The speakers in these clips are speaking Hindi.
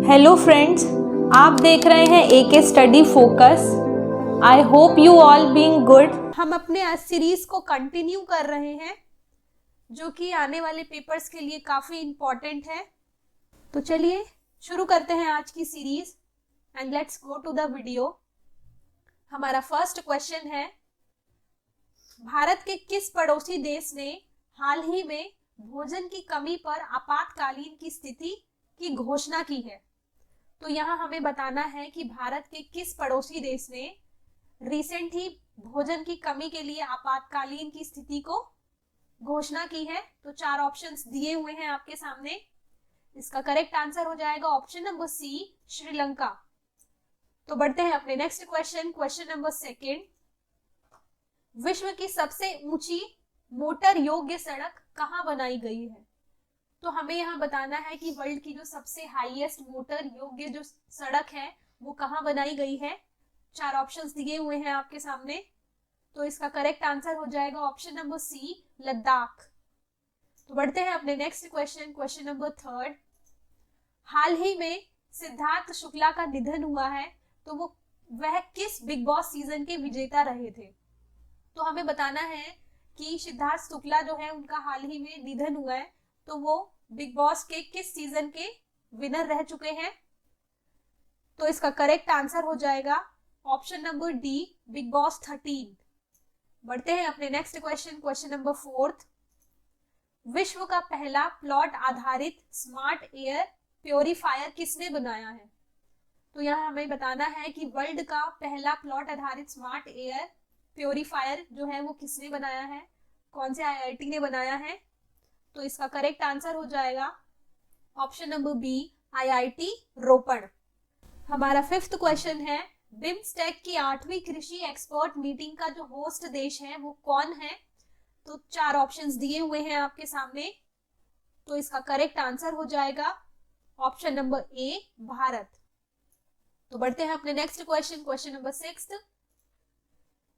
हेलो फ्रेंड्स, आप देख रहे हैं AK study focus. I hope you all being good. हम अपने आज सीरीज को कंटिन्यू कर रहे हैं जो कि आने वाले पेपर्स के लिए काफी इम्पोर्टेंट है। तो चलिए शुरू करते हैं आज की series and let's go to the video. हमारा फर्स्ट क्वेश्चन है, भारत के किस पड़ोसी देश ने हाल ही में भोजन की कमी पर आपातकालीन की स्थिति की घोषणा की है? तो यहाँ हमें बताना है कि भारत के किस पड़ोसी देश ने रिसेंट ही भोजन की कमी के लिए आपातकालीन की स्थिति को घोषणा की है। तो 4 ऑप्शंस दिए हुए हैं आपके सामने। इसका करेक्ट आंसर हो जाएगा ऑप्शन नंबर सी, श्रीलंका। तो बढ़ते हैं अपने नेक्स्ट क्वेश्चन, क्वेश्चन नंबर 2। विश्व की सबसे ऊंची मोटर योग्य सड़क कहाँ बनाई गई है? तो हमें यहाँ बताना है कि वर्ल्ड की जो सबसे हाईएस्ट मोटर योग्य जो सड़क है वो कहाँ बनाई गई है। 4 ऑप्शंस दिए हुए हैं आपके सामने। तो इसका करेक्ट आंसर हो जाएगा ऑप्शन नंबर सी, लद्दाख। तो बढ़ते हैं अपने नेक्स्ट क्वेश्चन, क्वेश्चन नंबर 3। हाल ही में सिद्धार्थ शुक्ला का निधन हुआ है, तो वह किस बिग बॉस सीजन के विजेता रहे थे? तो हमें बताना है कि सिद्धार्थ शुक्ला जो है उनका हाल ही में निधन हुआ है, तो वो बिग बॉस के किस सीजन के विनर रह चुके हैं? तो इसका करेक्ट आंसर हो जाएगा option number D, big boss 13। बढ़ते हैं अपने नेक्स्ट क्वेश्चन, क्वेश्चन नंबर 4। विश्व का पहला प्लॉट आधारित स्मार्ट एयर प्योरीफायर किसने बनाया है? तो यहाँ हमें बताना है कि वर्ल्ड का पहला प्लॉट आधारित स्मार्ट एयर प्योरीफायर जो है वो किसने बनाया है, कौन से आईआईटी ने बनाया है? तो इसका करेक्ट आंसर हो जाएगा ऑप्शन नंबर बी, आईआईटी रोपड़। हमारा 5th क्वेश्चन है, बिम्स्टेक की 8वीं कृषि एक्सपर्ट मीटिंग का जो होस्ट देश है वो कौन है? तो 4 ऑप्शंस दिए हुए हैं आपके सामने। तो इसका करेक्ट आंसर हो जाएगा ऑप्शन नंबर ए, भारत। तो बढ़ते हैं अपने next question, question number 6।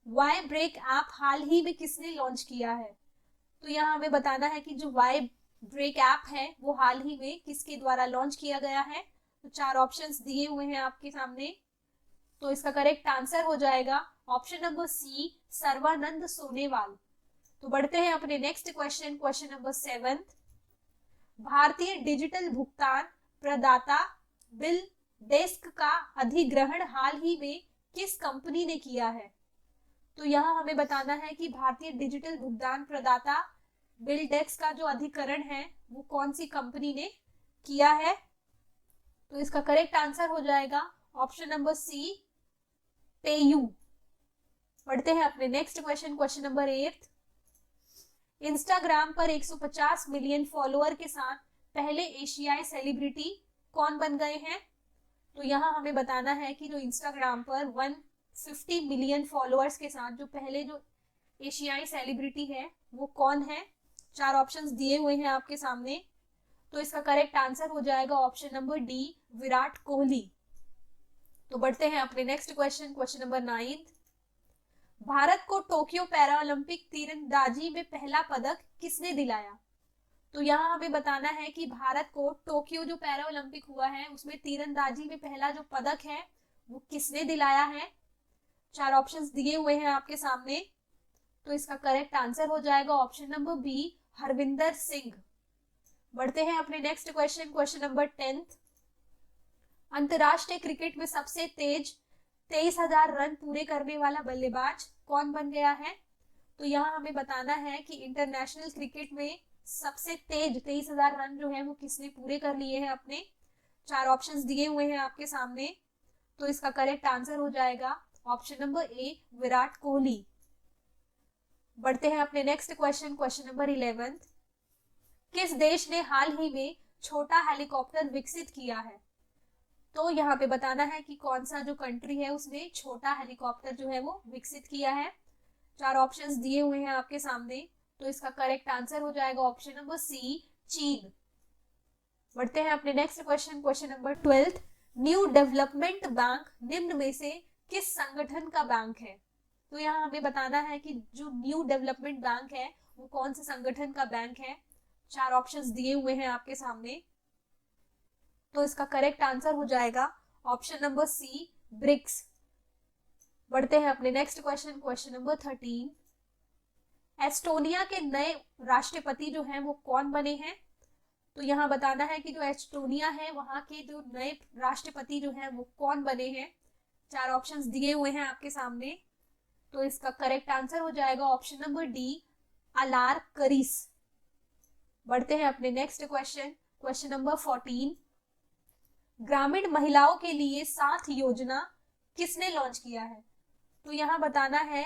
Y break app हाल ही में किसने लॉन्च किया है? तो यहाँ हमें बताना है कि जो वाई ब्रेक ऐप है वो हाल ही में किसके द्वारा लॉन्च किया गया है। तो 4 ऑप्शंस दिए हुए हैं आपके सामने। तो इसका करेक्ट आंसर हो जाएगा option number C, Sarbananda Sonowal. तो बढ़ते हैं अपने नेक्स्ट क्वेश्चन, क्वेश्चन नंबर 7। भारतीय डिजिटल भुगतान प्रदाता बिल डेस्क का अधिग्रहण हाल ही में किस कंपनी ने किया है? तो यहाँ हमें बताना है कि भारतीय डिजिटल भुगतान प्रदाता बिल डेस्क का जो अधिग्रहण है वो कौन सी कंपनी ने किया है? तो इसका करेक्ट आंसर हो जाएगा ऑप्शन नंबर सी, पेयू। पढ़ते हैं अपने next question, question number 8। Instagram पर 150 मिलियन फॉलोअर के साथ पहले एशियाई सेलिब्रिटी कौन बन गए हैं? तो यहाँ हमें बताना है कि जो इंस्टाग्राम पर 150 मिलियन फॉलोअर्स के साथ जो पहले जो एशियाई सेलिब्रिटी है वो कौन है? 4 ऑप्शंस दिए हुए हैं आपके सामने। तो इसका करेक्ट आंसर हो जाएगा option number D, Virat Kohli. तो बढ़ते हैं अपने next question, question number 9। Bharat को टोक्यो पैरालंपिक तीरंदाजी में पहला पदक किसने दिलाया? तो यहाँ हमें बताना है कि भारत को टोक्यो जो पैरालंपिक हुआ है उसमें तीरंदाजी में पहला जो पदक है वो किसने दिलाया है? 4 ऑप्शंस दिए हुए हैं आपके सामने। तो इसका करेक्ट आंसर हो जाएगा option number B, Harvinder Singh. बढ़ते हैं अपने नेक्स्ट क्वेश्चन, क्वेश्चन नंबर 10। अंतरराष्ट्रीय क्रिकेट में सबसे तेज 23,000 रन पूरे करने वाला बल्लेबाज कौन बन गया है? तो यहाँ हमें बताना है कि इंटरनेशनल क्रिकेट में सबसे तेज 23,000 रन जो है वो किसने पूरे कर लिए हैं अपने। 4 ऑप्शंस दिए हुए हैं आपके सामने। तो इसका करेक्ट आंसर हो जाएगा option number A, Virat Kohli. बढ़ते हैं अपने नेक्स्ट क्वेश्चन, क्वेश्चन नंबर 11। किस देश ने हाल ही में छोटा हेलीकॉप्टर विकसित किया है? तो यहाँ पे बताना है कि कौन सा जो कंट्री है उसने छोटा हेलीकॉप्टर जो है वो विकसित किया है। 4 ऑप्शंस दिए हुए हैं आपके सामने। तो इसका करेक्ट आंसर हो जाएगा ऑप्शन नंबर सी, चीन। बढ़ते हैं अपने next question, question number 12। New development bank निम्न में से किस संगठन का बैंक है? तो यहाँ हमें बताना है कि जो न्यू डेवलपमेंट बैंक है वो कौन से संगठन का बैंक है। 4 ऑप्शंस दिए हुए हैं आपके सामने। तो इसका करेक्ट आंसर हो जाएगा ऑप्शन नंबर सी, ब्रिक्स। बढ़ते हैं अपने next question, question number 13। Estonia के नए राष्ट्रपति जो हैं वो कौन बने हैं? तो यहाँ बताना है कि जो एस्टोनिया है वहां के जो नए राष्ट्रपति जो हैं वो कौन बने हैं। 4 ऑप्शंस दिए हुए हैं आपके सामने, तो इसका करेक्ट आंसर हो जाएगा ऑप्शन नंबर डी, अलार करीस। बढ़ते हैं अपने नेक्स्ट क्वेश्चन, क्वेश्चन नंबर 14। ग्रामीण महिलाओं के लिए साथ योजना किसने लॉन्च किया है? तो यहाँ बताना है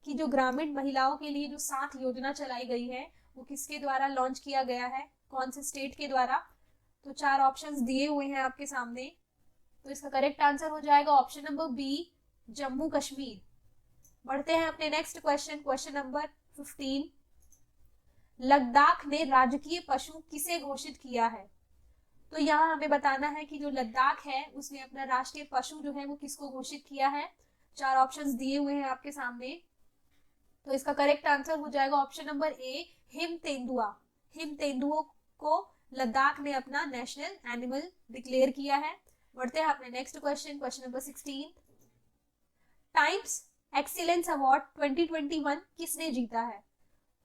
कि जो ग्रामीण महिलाओं के लिए जो साथ योजना चलाई गई है वो किसके द्वारा लॉन्च किया गया है, कौन से स्टेट के द्वारा? तो 4 ऑप्शंस दिए हुए हैं आपके सामने, तो इसका करेक्ट आंसर हो जाएगा option number B, Jammu Kashmir. बढ़ते हैं अपने next question, question number 15। Ladakh ने राजकीय पशु किसे घोषित किया है? तो यहाँ हमें बताना है कि जो लद्दाख है उसने अपना राष्ट्रीय पशु जो है वो किसको घोषित किया है। 4 ऑप्शंस दिए हुए हैं आपके सामने, तो इसका करेक्ट आंसर हो जाएगा ऑप्शन नंबर ए, हिम तेंदुआ। हिम तेंदुओं को लद्दाख ने अपना नेशनल एनिमल डिक्लेयर किया है। बढ़ते हैं अपने next question, question number 16। Times excellence award 2021 किसने जीता है?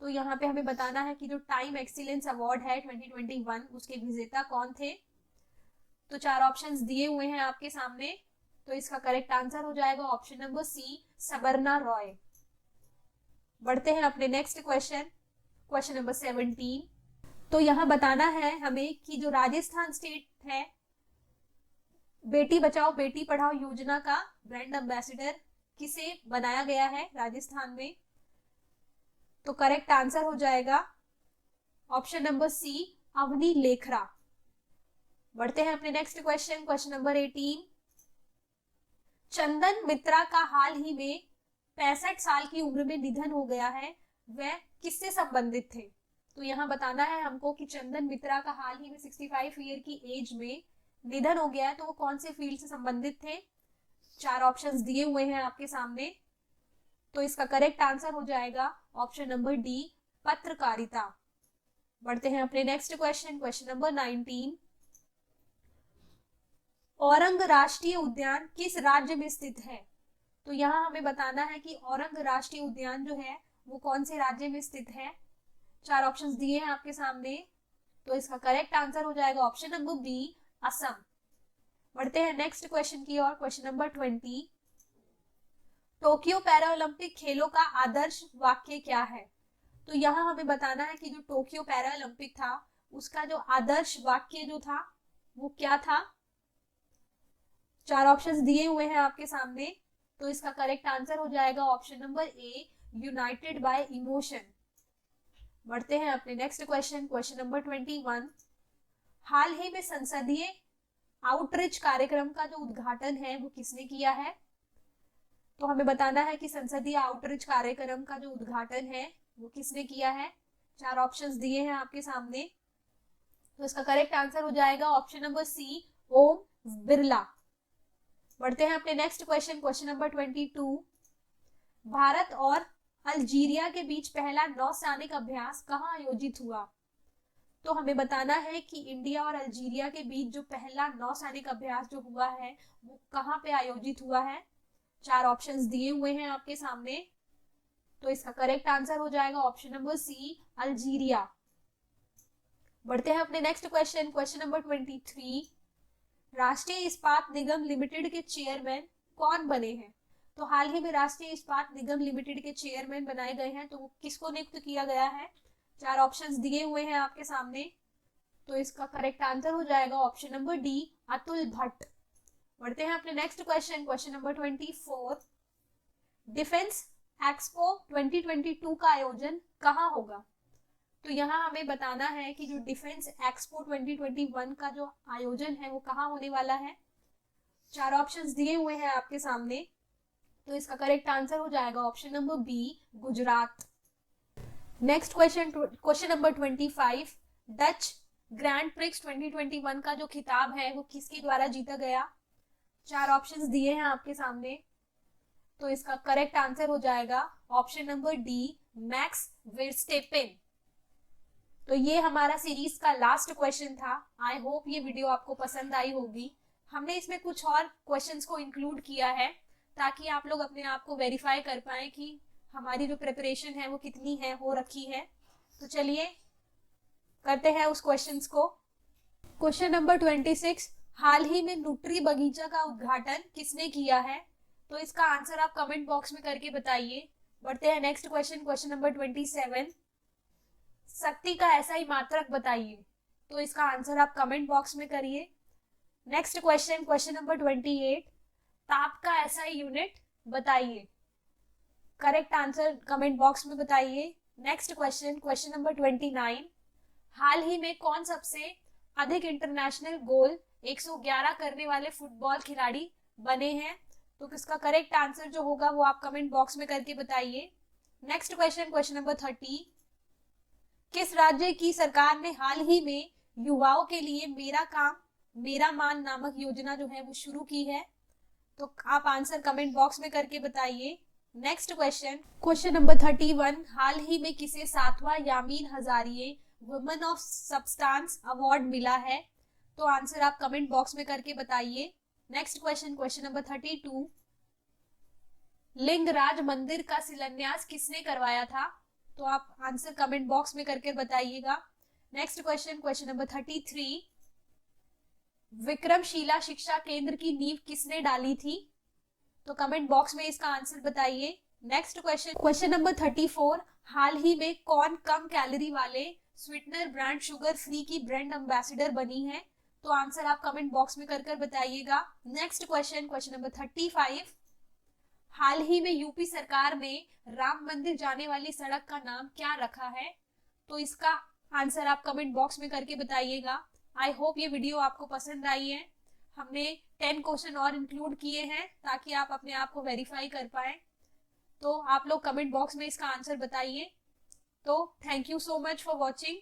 तो यहाँ पे हमें बताना है कि जो टाइम एक्सीलेंस अवार्ड है 2021 उसके विजेता कौन थे। तो 4 ऑप्शंस दिए हुए हैं आपके सामने, तो इसका करेक्ट आंसर हो जाएगा ऑप्शन नंबर सी, सबरना रॉय। बढ़ते हैं अपने नेक्स्ट क्वेश्चन, क्वेश्चन नंबर 17। तो यहाँ बताना है हमें कि जो राजस्थान स्टेट है बेटी बचाओ बेटी पढ़ाओ योजना का ब्रांड एम्बेसडर किसे बनाया गया है राजस्थान में? तो करेक्ट आंसर हो जाएगा option number C, Avani Lekhara. बढ़ते हैं अपने next question, question number 18। Chandan Mitra का हाल ही में 65 साल की उम्र में निधन हो गया है, वह किससे संबंधित थे? तो यहाँ बताना है हमको कि चंदन मित्रा का हाल ही में 65 ईयर की एज में निधन हो गया है, तो वो कौन से फील्ड से संबंधित थे। 4 ऑप्शंस दिए हुए हैं आपके सामने, तो इसका करेक्ट आंसर हो जाएगा ऑप्शन नंबर डी, पत्रकारिता। बढ़ते हैं अपने next question, question number 19। Orang राष्ट्रीय उद्यान किस राज्य में स्थित है? तो यहाँ हमें बताना है कि औरंग राष्ट्रीय उद्यान जो है वो कौन से राज्य में स्थित है। 4 ऑप्शंस दिए हैं आपके सामने, तो इसका करेक्ट आंसर हो जाएगा ऑप्शन नंबर बी, असम। बढ़ते हैं नेक्स्ट क्वेश्चन की ओर, question number 20। Tokyo para Olympic खेलों का आदर्श वाक्य क्या है? तो यहाँ हमें बताना है कि जो टोक्यो पैरा ओलंपिक था उसका जो आदर्श वाक्य जो था वो क्या था। 4 ऑप्शंस दिए हुए हैं आपके सामने, तो इसका करेक्ट आंसर हो जाएगा option number A, United bye emotion. बढ़ते हैं अपने नेक्स्ट क्वेश्चन, क्वेश्चन नंबर 21। हाल ही में संसदीय आउटरीच कार्यक्रम का जो उद्घाटन है वो किसने किया है? तो हमें बताना है कि संसदीय आउटरीच कार्यक्रम का जो उद्घाटन है वो किसने किया है। 4 ऑप्शंस दिए हैं आपके सामने, तो इसका करेक्ट आंसर हो जाएगा ऑप्शन नंबर सी, ओम बिरला। बढ़ते हैं अपने next question, question number 22। Bharat और अल्जीरिया के बीच पहला नौसैनिक अभ्यास कहाँ आयोजित हुआ? तो हमें बताना है कि इंडिया और अल्जीरिया के बीच जो पहला नौसैनिक अभ्यास जो हुआ है वो कहाँ पे आयोजित हुआ है। 4 ऑप्शंस दिए हुए हैं आपके सामने, तो इसका करेक्ट आंसर हो जाएगा ऑप्शन नंबर सी, अल्जीरिया। बढ़ते हैं अपने नेक्स्ट क्वेश्चन, क्वेश्चन नंबर 23। राष्ट्रीय इस्पात निगम लिमिटेड के चेयरमैन कौन बने हैं? तो हाल ही में राष्ट्रीय इस्पात निगम लिमिटेड के चेयरमैन बनाए गए हैं, तो वो किसको नियुक्त किया गया है। 4 ऑप्शंस दिए हुए हैं आपके सामने, तो इसका करेक्ट आंसर हो जाएगा option number D, Atul Bhatt. बढ़ते हैं अपने next question, question number 24। Defence expo 2022 का आयोजन कहाँ होगा? तो यहाँ हमें बताना है कि जो डिफेंस एक्सपो 2021 का जो आयोजन है वो कहाँ होने वाला है। 4 ऑप्शंस दिए हुए हैं आपके सामने, तो इसका करेक्ट आंसर हो जाएगा option number B, Gujarat. Next question, question number 25। Dutch Grand Prix 2021 का जो खिताब है वो किसके द्वारा जीता गया। 4 ऑप्शंस दिए हैं आपके सामने, तो इसका करेक्ट आंसर हो जाएगा ऑप्शन नंबर डी, मैक्स वर्स्टेपेन। तो ये हमारा सीरीज का लास्ट क्वेश्चन था। आई होप ये वीडियो आपको पसंद आई होगी। हमने इसमें कुछ और क्वेश्चंस को इंक्लूड किया है ताकि आप लोग अपने आप को वेरीफाई कर पाए कि हमारी जो प्रिपरेशन है वो कितनी है, हो रखी है। तो चलिए करते हैं उस क्वेश्चंस को। क्वेश्चन नंबर 26, हाल ही में न्यूट्री बगीचा का उद्घाटन किसने किया है? तो इसका आंसर आप कमेंट बॉक्स में करके बताइए। बढ़ते हैं नेक्स्ट क्वेश्चन, क्वेश्चन नंबर 27, शक्ति का ऐसा ही मात्रक बताइए। तो इसका आंसर आप कमेंट बॉक्स में करिए। नेक्स्ट क्वेश्चन, क्वेश्चन नंबर 28, ताप का ऐसा ही यूनिट बताइए। करेक्ट आंसर कमेंट बॉक्स में बताइए। नेक्स्ट क्वेश्चन, क्वेश्चन नंबर 29, हाल ही में कौन सबसे अधिक इंटरनेशनल गोल 111 करने वाले फुटबॉल खिलाड़ी बने हैं? तो इसका करेक्ट आंसर जो होगा वो आप कमेंट बॉक्स में करके बताइए। नेक्स्ट क्वेश्चन, क्वेश्चन नंबर 30, किस राज्य की सरकार ने हाल ही में युवाओं के लिए मेरा काम मेरा मान नामक योजना जो है वो शुरू की है? तो आप आंसर कमेंट बॉक्स में करके बताइए। नेक्स्ट क्वेश्चन, क्वेश्चन नंबर 31, हाल ही में किसे 7वां यामीन हजारिये वुमेन ऑफ सब्सटेंस अवार्ड मिला है? तो आंसर आप कमेंट बॉक्स में करके बताइए। Next question, question number 32, Lingaraj मंदिर का शिलान्यास किसने करवाया था? तो आप आंसर कमेंट बॉक्स में करके बताइएगा। Next question, question number 33, Vikramshila शिक्षा केंद्र की नींव किसने डाली थी? तो कमेंट बॉक्स में इसका आंसर बताइए। नेक्स्ट क्वेश्चन, क्वेश्चन नंबर 34, हाल ही में कौन कम कैलोरी वाले स्वीटनर ब्रांड शुगर फ्री की ब्रांड एम्बेसडर बनी है? तो आंसर आप कमेंट बॉक्स में कर बताइएगा। नेक्स्ट क्वेश्चन, क्वेश्चन नंबर 35, हाल ही में यूपी सरकार ने राम मंदिर जाने वाली सड़क का नाम क्या रखा है? तो इसका आंसर आप कमेंट बॉक्स में करके बताइएगा। आई होप ये वीडियो आपको पसंद आई है। हमने 10 क्वेश्चन और इंक्लूड किए हैं ताकि आप अपने आप को वेरीफाई कर पाए। तो आप लोग कमेंट बॉक्स में इसका आंसर बताइए। तो thank you so much for watching.